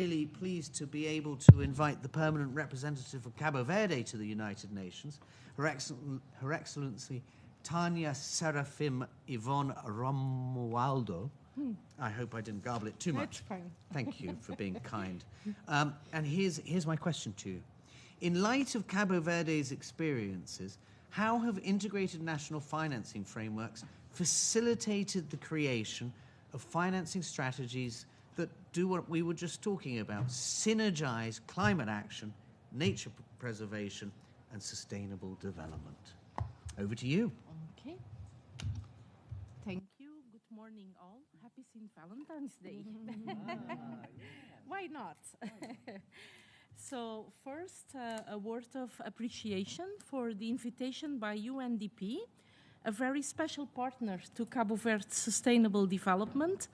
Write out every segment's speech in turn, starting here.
Really pleased to be able to invite the permanent representative of Cabo Verde to the United Nations, Her Excellency Tania Serafim Yvonne Romualdo. I hope I didn't garble it too much. That's fine. Thank you for being kind. And here's my question to you. In light of Cabo Verde's experiences, how have integrated national financing frameworks facilitated the creation of financing strategies that do what we were just talking about, synergize climate action, nature preservation, and sustainable development? Over to you. Okay. Thank you. Good morning, all. Happy St. Valentine's Day. Why not? So first, a word of appreciation for the invitation by UNDP, a very special partner to Cabo Verde's sustainable development,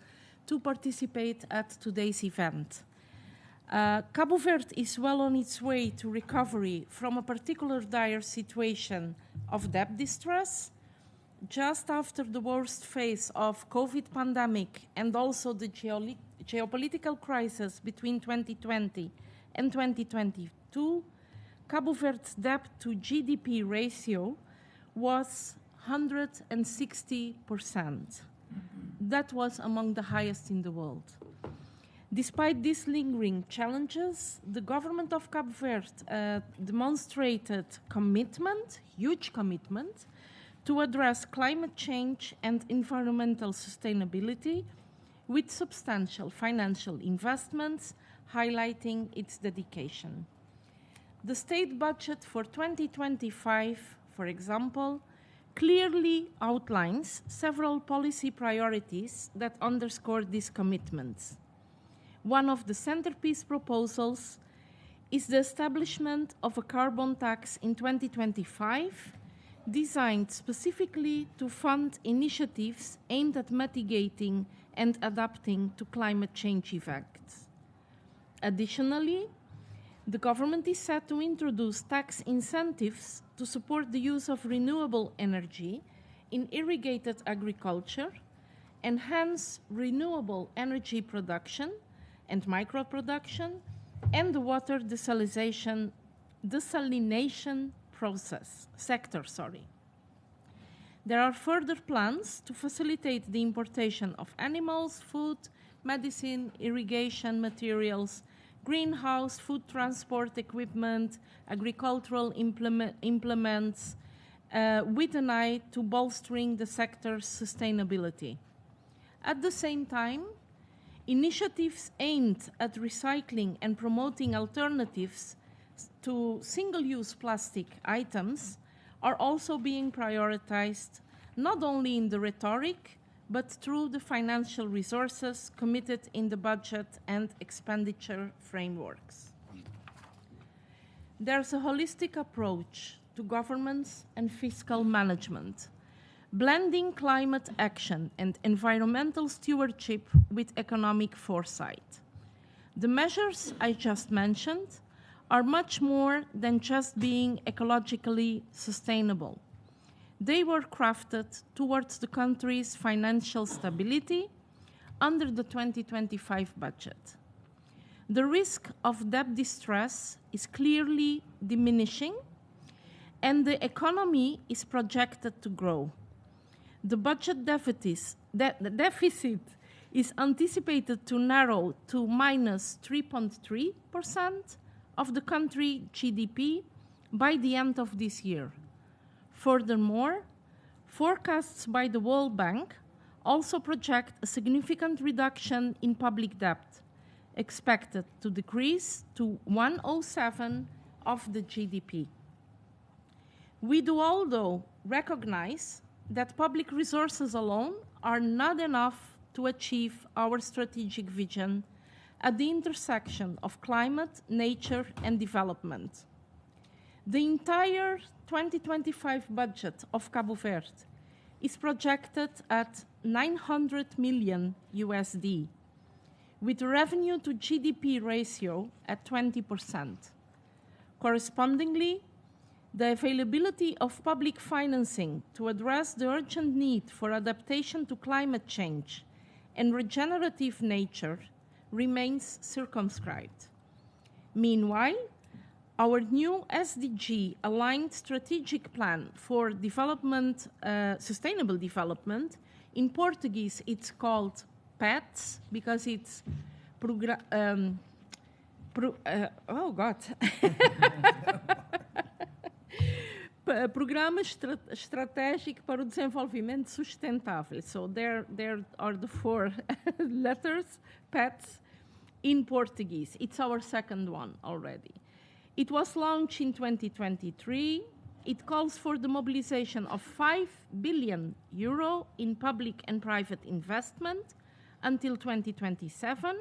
to participate at today's event. Cabo Verde is well on its way to recovery from a particular dire situation of debt distress, just after the worst phase of COVID pandemic and also the geopolitical crisis between 2020 and 2022. Cabo Verde's debt to GDP ratio was 160%. That was among the highest in the world. Despite these lingering challenges, the government of Cabo Verde demonstrated commitment, huge commitment, to address climate change and environmental sustainability with substantial financial investments, highlighting its dedication. The state budget for 2025, for example, clearly outlines several policy priorities that underscore these commitments. One of the centerpiece proposals is the establishment of a carbon tax in 2025, designed specifically to fund initiatives aimed at mitigating and adapting to climate change effects. Additionally, the government is set to introduce tax incentives to support the use of renewable energy in irrigated agriculture, enhance renewable energy production and microproduction, and the water desalination sector. There are further plans to facilitate the importation of animals, food, medicine, irrigation materials, greenhouse, food transport equipment, agricultural implements, with an eye to bolstering the sector's sustainability. At the same time, initiatives aimed at recycling and promoting alternatives to single-use plastic items are also being prioritized, not only in the rhetoric, but through the financial resources committed in the budget and expenditure frameworks. There's a holistic approach to governance and fiscal management, blending climate action and environmental stewardship with economic foresight. The measures I just mentioned are much more than just being ecologically sustainable. They were crafted towards the country's financial stability under the 2025 budget. The risk of debt distress is clearly diminishing, and the economy is projected to grow. The budget deficit is anticipated to narrow to minus 3.3% of the country GDP by the end of this year. Furthermore, forecasts by the World Bank also project a significant reduction in public debt, expected to decrease to 107 of the GDP. We do although recognize that public resources alone are not enough to achieve our strategic vision at the intersection of climate, nature, and development. The entire 2025 budget of Cabo Verde is projected at $900 million USD, with a revenue to GDP ratio at 20%. Correspondingly, the availability of public financing to address the urgent need for adaptation to climate change and regenerative nature remains circumscribed. Meanwhile, our new SDG-aligned strategic plan for development, sustainable development, in Portuguese it's called PETS because it's Programa Estratégico para o Desenvolvimento Sustentável. So there are the four letters, PETS, in Portuguese. It's our second one already. It was launched in 2023. It calls for the mobilization of 5 billion euro in public and private investment until 2027.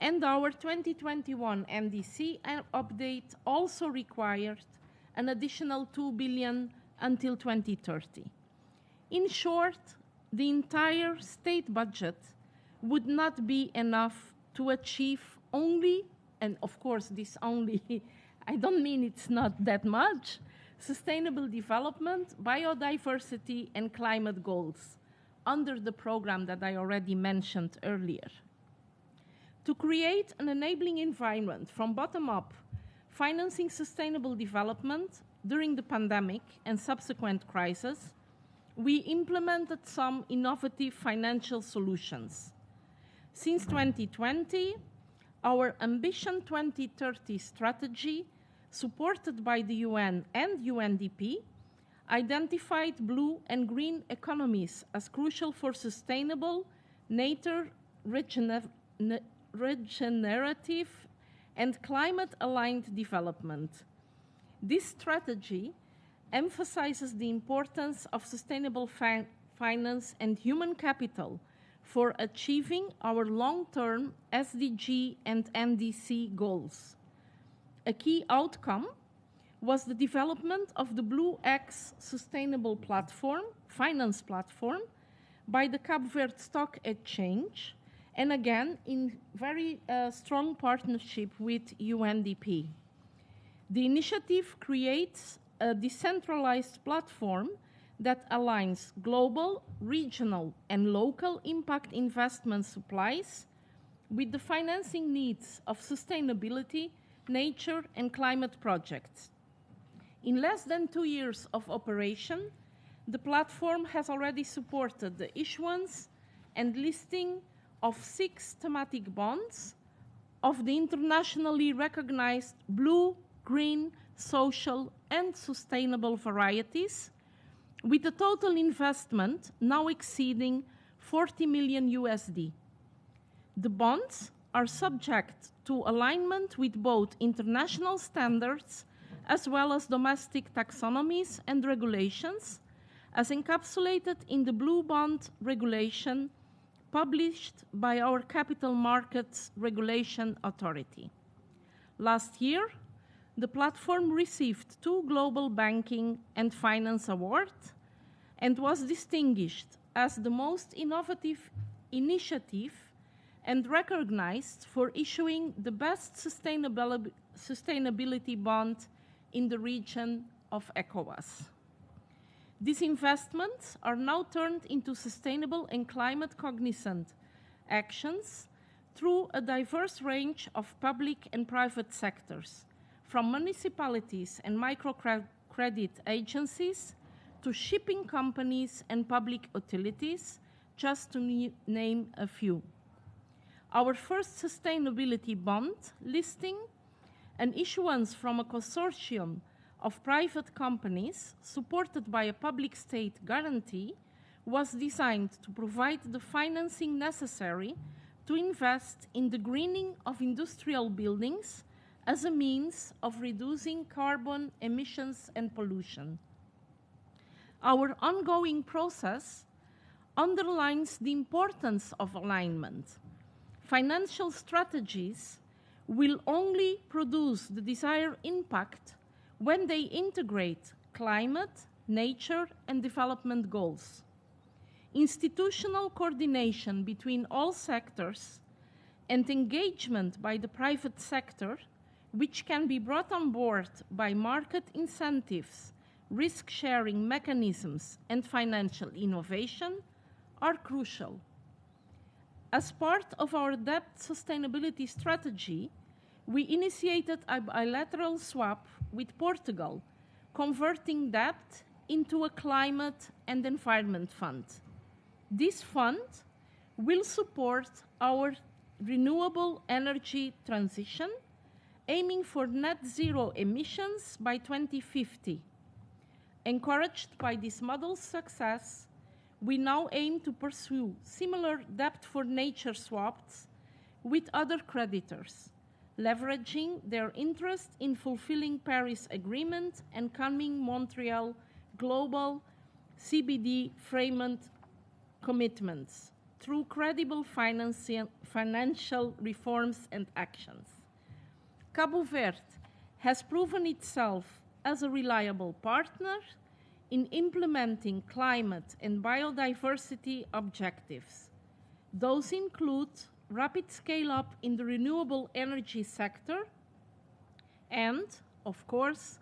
And our 2021 NDC update also required an additional 2 billion until 2030. In short, the entire state budget would not be enough to achieve only, and of course this only, I don't mean it's not that much, sustainable development, biodiversity, and climate goals under the program that I already mentioned earlier. To create an enabling environment from bottom up, financing sustainable development during the pandemic and subsequent crisis, we implemented some innovative financial solutions. Since 2020, our Ambition 2030 strategy, supported by the UN and UNDP, identified blue and green economies as crucial for sustainable, nature regenerative, and climate-aligned development. This strategy emphasizes the importance of sustainable finance and human capital for achieving our long-term SDG and NDC goals. A key outcome was the development of the BlueX sustainable platform, finance platform, by the Cabo Verde Stock Exchange, and again, in very strong partnership with UNDP. The initiative creates a decentralized platform that aligns global, regional, and local impact investment supplies with the financing needs of sustainability, nature, and climate projects. In less than 2 years of operation, the platform has already supported the issuance and listing of 6 thematic bonds of the internationally recognized blue, green, social, and sustainable varieties, with a total investment now exceeding 40 million USD. The bonds are subject to alignment with both international standards as well as domestic taxonomies and regulations, as encapsulated in the Blue Bond Regulation published by our Capital Markets Regulation Authority. Last year, the platform received 2 Global Banking and Finance Awards and was distinguished as the most innovative initiative and recognized for issuing the best sustainability bond in the region of ECOWAS. These investments are now turned into sustainable and climate-cognizant actions through a diverse range of public and private sectors, from municipalities and microcredit agencies to shipping companies and public utilities, just to name a few. Our first sustainability bond listing, an issuance from a consortium of private companies supported by a public state guarantee, was designed to provide the financing necessary to invest in the greening of industrial buildings as a means of reducing carbon emissions and pollution. Our ongoing process underlines the importance of alignment. Financial strategies will only produce the desired impact when they integrate climate, nature, and development goals. Institutional coordination between all sectors and engagement by the private sector, which can be brought on board by market incentives, risk-sharing mechanisms, and financial innovation, are crucial. As part of our debt sustainability strategy, we initiated a bilateral swap with Portugal, converting debt into a climate and environment fund. This fund will support our renewable energy transition, aiming for net zero emissions by 2050. Encouraged by this model's success, we now aim to pursue similar debt for nature swaps with other creditors, leveraging their interest in fulfilling Paris Agreement and coming Montreal Global CBD framework commitments through credible financial reforms and actions. Cabo Verde has proven itself as a reliable partner in implementing climate and biodiversity objectives. Those include rapid scale-up in the renewable energy sector and, of course,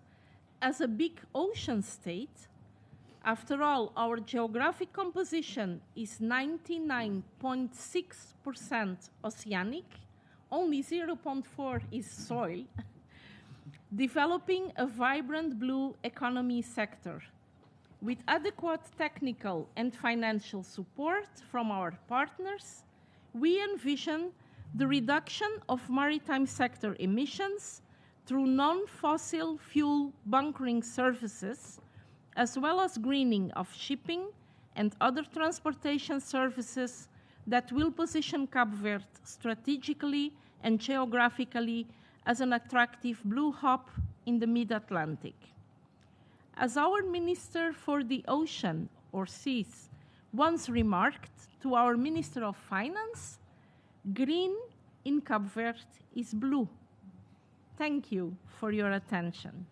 as a big ocean state. After all, our geographic composition is 99.6% oceanic, only 0.4% is soil, developing a vibrant blue economy sector. With adequate technical and financial support from our partners, we envision the reduction of maritime sector emissions through non-fossil fuel bunkering services, as well as greening of shipping and other transportation services that will position Cabo Verde strategically and geographically as an attractive blue hub in the mid-Atlantic. As our Minister for the Ocean, or Seas, once remarked to our Minister of Finance, green in Cabo Verde is blue. Thank you for your attention.